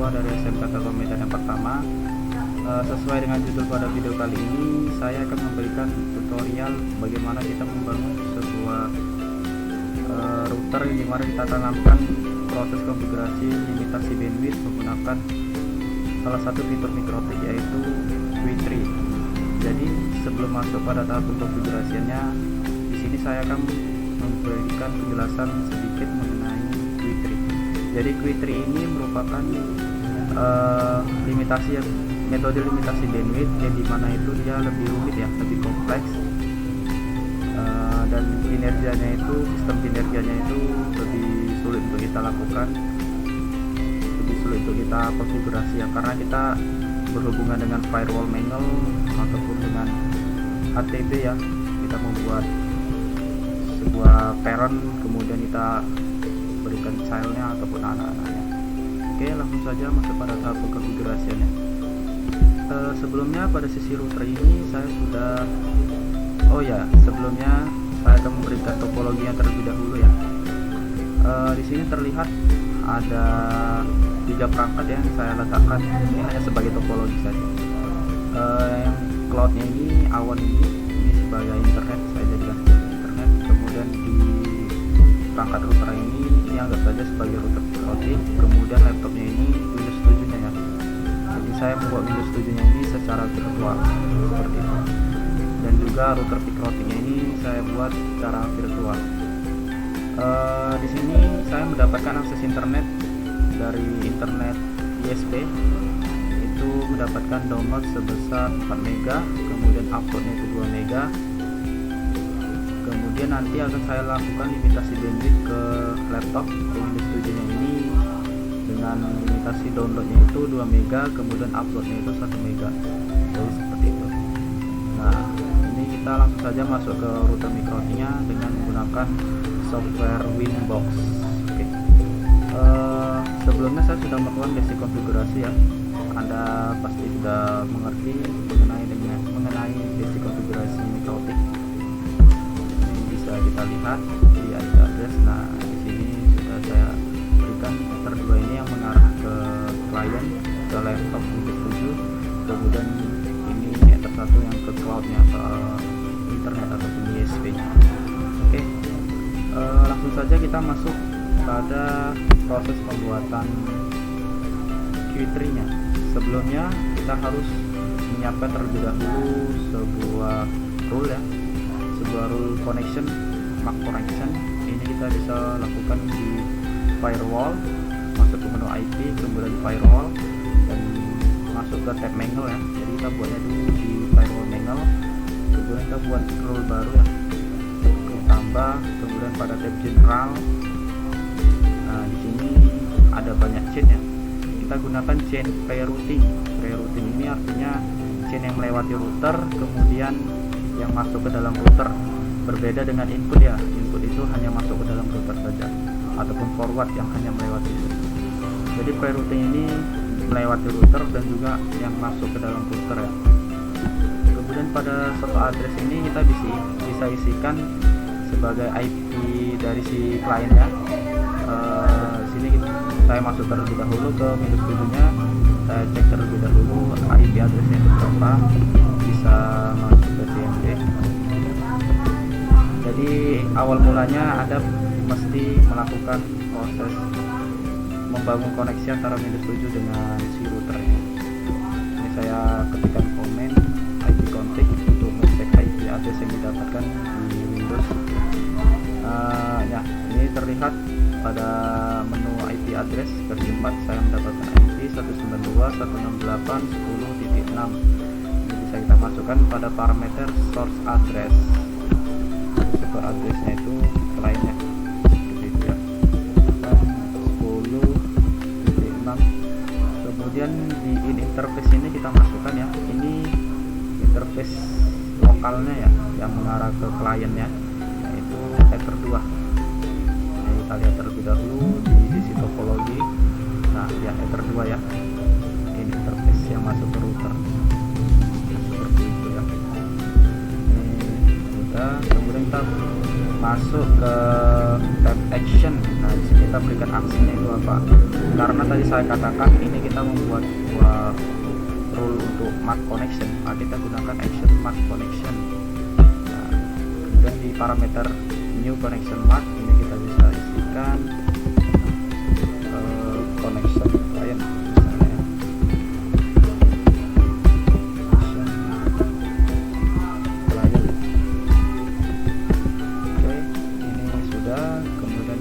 mahasiswa dari SMK Telkom yang pertama. Sesuai dengan judul pada video kali ini, saya akan memberikan tutorial bagaimana kita membangun sebuah router yang dimana kita tanamkan proses konfigurasi limitasi bandwidth menggunakan salah satu fitur mikrotik, yaitu Q3. Jadi sebelum masuk pada tahap konfigurasinya, di sini saya akan memberikan penjelasan sedikit mengenai Q3. Jadi Q3 ini merupakan metode limitasi bandwidth yang dimana itu dia lebih rumit ya, lebih kompleks, dan sistem kinerjanya itu lebih sulit untuk kita lakukan, lebih sulit untuk kita konfigurasi ya, karena kita berhubungan dengan firewall manual ataupun dengan HTTP ya. Kita membuat sebuah parent, kemudian kita berikan childnya ataupun anak-anaknya. Oke, langsung saja masuk pada tahap konfigurasinya. Sebelumnya pada sisi router ini saya sudah sebelumnya saya akan memberikan topologinya terlebih dahulu ya. Di sini terlihat ada 3 perangkat yang saya letakkan, ini hanya sebagai topologi saja. Yang cloudnya ini, awan ini sebagai internet, saya jadikan sebagai internet. Kemudian di perangkat router ini anggap saja sebagai router mikrotik. Kemudian laptopnya ini Windows 7 nya ya. Jadi saya membuat Windows 7 nya ini secara virtual seperti itu. Dan juga router mikrotiknya ini saya buat secara virtual. Di sini saya mendapatkan akses internet dari internet ISP, itu mendapatkan download sebesar 4 MB, kemudian uploadnya itu 2 MB. Kemudian nanti akan saya lakukan limitasi bandwidth ke laptop Windows 7 nya ini dengan limitasi downloadnya itu 2 MB, kemudian uploadnya itu 1 MB. Jadi seperti itu. Nah, ini kita langsung saja masuk ke router mikrotiknya dengan menggunakan software Winbox. Oke. Sebelumnya saya sudah melakukan basic konfigurasi ya. Anda pasti sudah mengerti mengenai basic konfigurasi mikrotik. Ini bisa kita lihat di IP address. Nah, di sini sudah saya berikan header 2 ini yang mengarah ke klien, ke laptop Windows 7. Kemudian ini header 1 yang ke cloudnya, ke internet ataupun ISP-nya. Oke. Langsung saja kita masuk pada proses pembuatan Q3 nya. Sebelumnya kita harus menyiapkan terlebih dahulu sebuah rule ya, sebuah rule connection, MAC connection. Ini kita bisa lakukan di firewall, masuk ke menu IP, kemudian firewall, dan masuk ke tab manual ya. Jadi kita buatnya dulu di firewall manual, kemudian kita buat rule baru ya, tambah, kemudian pada tab general. Nah, di sini ada banyak chain ya. Kita gunakan chain pre-routing. Pre-routing ini artinya chain yang melewati router, kemudian yang masuk ke dalam router. Berbeda dengan input ya. Input itu hanya masuk ke dalam router saja, ataupun forward yang hanya melewati itu. Jadi pre-routing ini melewati router dan juga yang masuk ke dalam router ya. Kemudian pada suatu address ini kita bisa isikan sebagai IP dari si kliennya. Sini saya masuk terlebih dahulu ke Windows 7 nya, saya cek terlebih dahulu IP addressnya itu berapa, bisa masuk ke CMD. Jadi awal mulanya Anda mesti melakukan proses membangun koneksi antara Windows 7 dengan si routernya. Ini saya ketikkan komen IP config untuk mengecek IP address yang didapatkan di Windows. Ya, ini terlihat pada menu IP address versi 4 saya mendapatkan IP 192.168.10.6. Ini bisa kita masukkan pada parameter source address. Super addressnya itu lainnya seperti itu ya, 10.6. Kemudian di interface ini kita masukkan ya, ini interface lokalnya ya, yang mengarah ke kliennya, yaitu header 2. Kita lihat terlebih dahulu di sisi topologi. Nah, ya header 2 ya, ini interface yang masuk ke router seperti itu ya. Ini sudah. Kemudian kita masuk ke tab step action. Nah, di sini kita berikan aksinya itu apa? Karena tadi saya katakan ini kita membuat sebuah rule untuk mark connection, maka kita gunakan action mark connection. Nah, kemudian di parameter new connection mark ini kita bisa isikan connection client misalnya ya. Client. Oke, ini sudah. Kemudian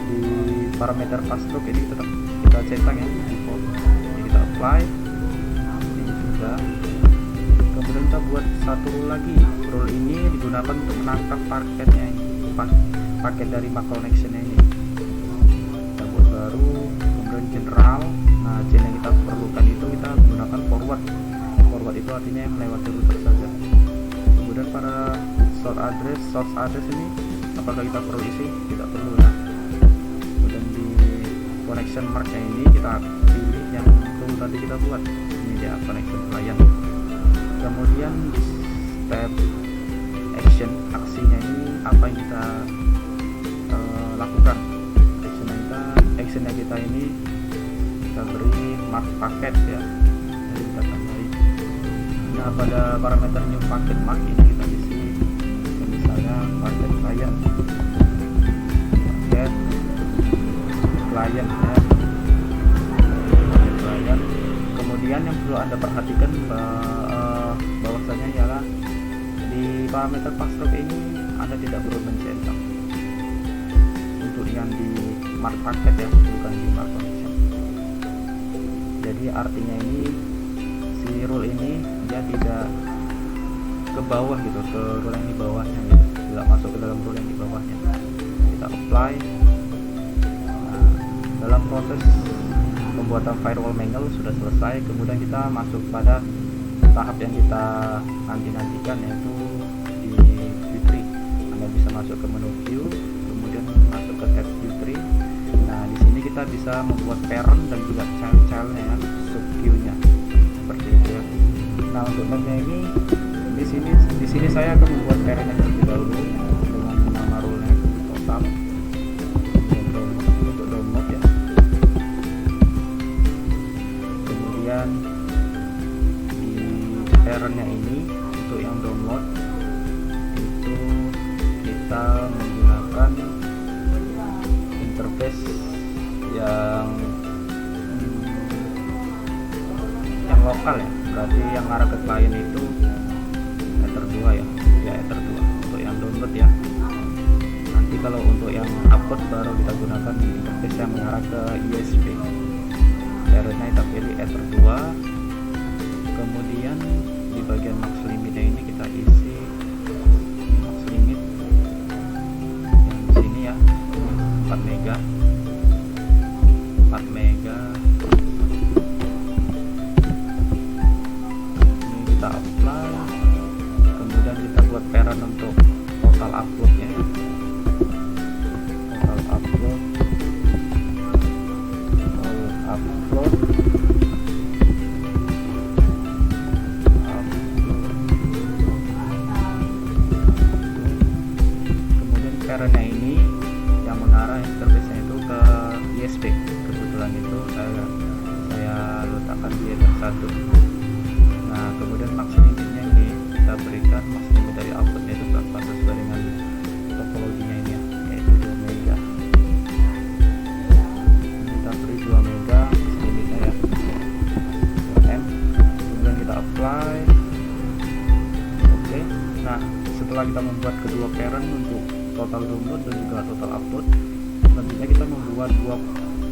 di parameter password ini tetap kita centang ya, ini kita apply. Kemudian kita buat satu rule lagi. Rule ini digunakan untuk menangkap paketnya ini, paket dari mark connection ini. Kita buat baru, kemudian general. Nah, chain yang kita perlukan itu kita gunakan forward. Forward itu artinya yang melewati router saja. Kemudian pada source address ini apakah kita perlu isi? Tidak perlu ya. Kemudian di connection marknya ini kita pilih yang rule tadi kita buat. Ini dia connection client. Kemudian di step action, aksinya ini apa yang kita lakukan? Actionnya kita ini kita beri mark paket ya, jadi kita tambahin. Nah, pada parameter new packet mark ini kita isi misalnya paket client ya, client. Kemudian yang perlu Anda perhatikan bahwasanya ialah di parameter password ini Anda tidak perlu mencentang untuk yang di mark paket ya, bukan di mark connection. Jadi artinya ini si rule ini dia tidak ke bawah gitu, ke rule yang di bawahnya gitu, tidak masuk ke dalam rule yang di bawahnya. Kita apply. Nah, dalam proses pembuatan firewall manual sudah selesai. Kemudian kita masuk pada tahap yang kita nantikan, yaitu di view tree. Anda bisa masuk ke menu view, kemudian masuk ke tab view tree. Nah, di sini kita bisa membuat parent dan juga child-childnya ya, sub queue-nya seperti itu ya. Nah, untuk node-nya ini di sini saya akan membuat parent-nya terlebih dahulu dengan nama rule-nya total. Untuk download ya. Kemudian di parentnya ini untuk yang download itu kita menggunakan interface yang lokal ya, berarti yang arah ke klien itu Ether 2 ya, Ether 2 untuk yang download ya. Nanti kalau untuk yang upload baru kita gunakan interface yang mengarah ke USB. Parentnya kita pilih Ether 2. Kemudian di bagian max limitnya ini kita isi max limit yang di sini ya, 4 mega. Ini kita apply. Kemudian kita buat parent untuk total uploadnya. Parentnya ini yang mengarah interface-nya itu ke USB. Kebetulan itu saya letakkan di Ether 1. Nah, kemudian max limitnya ini kita berikan max limit dari outputnya itu berapa sesuai dengan topologinya ini ya, yaitu 2 mega. Kita beri 2 mega max limitnya ya, 2M. Kemudian kita apply. Oke. Nah, setelah kita membuat kedua parent untuk total download dan juga total upload, selanjutnya kita membuat dua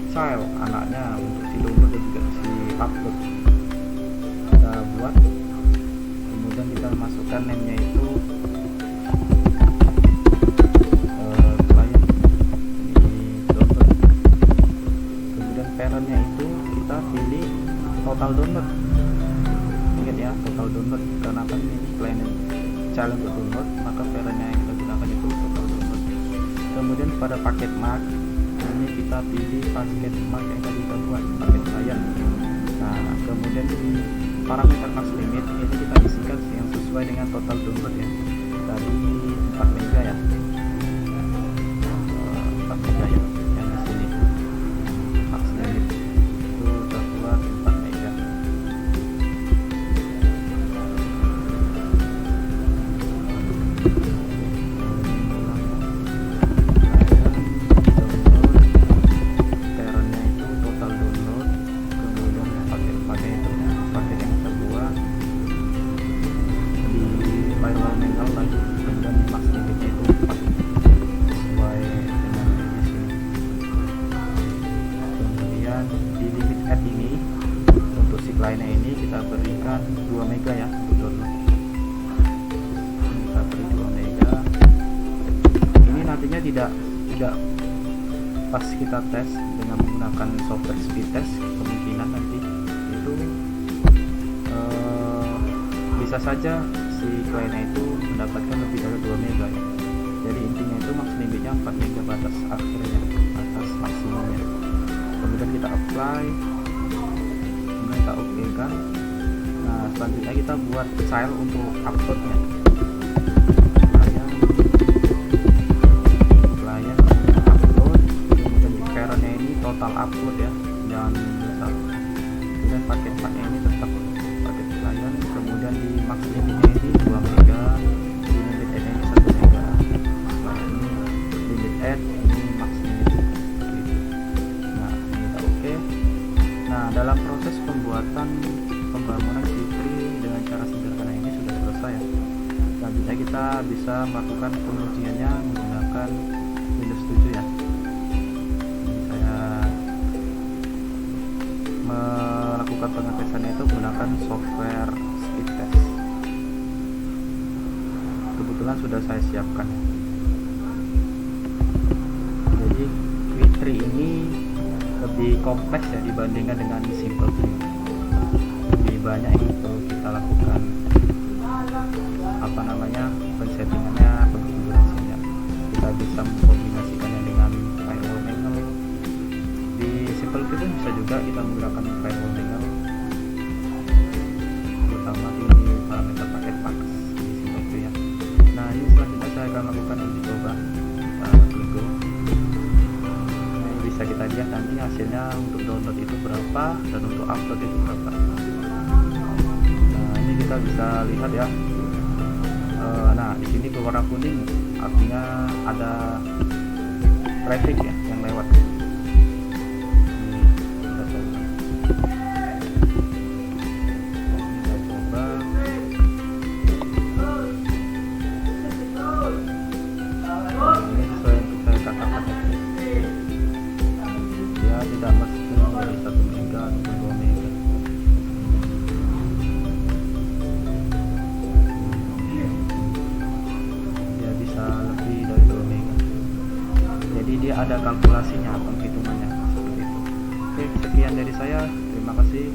child anaknya untuk si download dan juga si upload. Kita buat, kemudian kita masukkan name-nya itu client ini download. Kemudian parent-nya itu kita pilih total download. Ingat ya, total download karena kan ini client child untuk download, maka parent-nya yang kita gunakan itu total download. Kemudian pada paket mark ini kita pilih paket mark yang tadi kita buat, paket client. Nah, kemudian di parameter max limit ini kita isikan yang sesuai dengan total download ya, tadi 4 mega ya, 4 mega ya, yang di sini max limit itu terbuat 4 mega. Di limit add ini untuk si kliennya ini kita berikan 2 mega ya untuk download. Kita beri 2 mega. Ini nantinya tidak pas kita tes dengan menggunakan software speed test, kemungkinan nanti itu bisa saja si kliennya itu mendapatkan lebih dari 2 mega ya. Jadi intinya itu max limitnya 4 mega batas akhirnya, batas maksimumnya. Kemudian kita apply, kemudian kita oke kan. Nah selanjutnya kita buat file untuk uploadnya. Client upload, kemudian di parentnya ini total upload ya, jangan misal. Kemudian paket-paketnya ini tetap paket client, kemudian di max limitnya ini 2 mega, di limit add ini 1 mega. Setelah ini limit add, ini max limit gitu. Nah, dalam proses pembangunan Fitri dengan cara sederhana ini sudah selesai ya. Selanjutnya kita bisa melakukan pengujiannya menggunakan Windows 7 ya. Ini saya melakukan pengetesannya itu menggunakan software speed test. Kebetulan sudah saya siapkan. Jadi Fitri ini lebih kompleks ya dibandingkan dengan simple view. Lebih banyak yang perlu kita lakukan pensettingannya, konfigurasinya. Kita bisa mengkombinasikannya dengan firewall manual. Di simple view pun bisa juga kita menggunakan firewall manual, terutama di parameter paket Pax di simple view ya. Nah ini selanjutnya saya akan lakukan uji coba. Kita klik go. Bisa kita lihat nanti hasilnya untuk download itu berapa dan untuk upload itu berapa. Nah ini kita bisa lihat ya. Nah di sini berwarna kuning artinya ada traffic ya yang lewat. Ini kita coba. Ini sesuai yang saya katakan ya. Tidak mesti dari 1 mega atau 2 mega. Dia bisa lebih dari 2 mega. Jadi dia ada kalkulasinya, penghitungannya seperti itu. Oke, sekian dari saya. Terima kasih.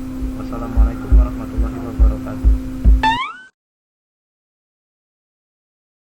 Wassalamualaikum warahmatullahi wabarakatuh.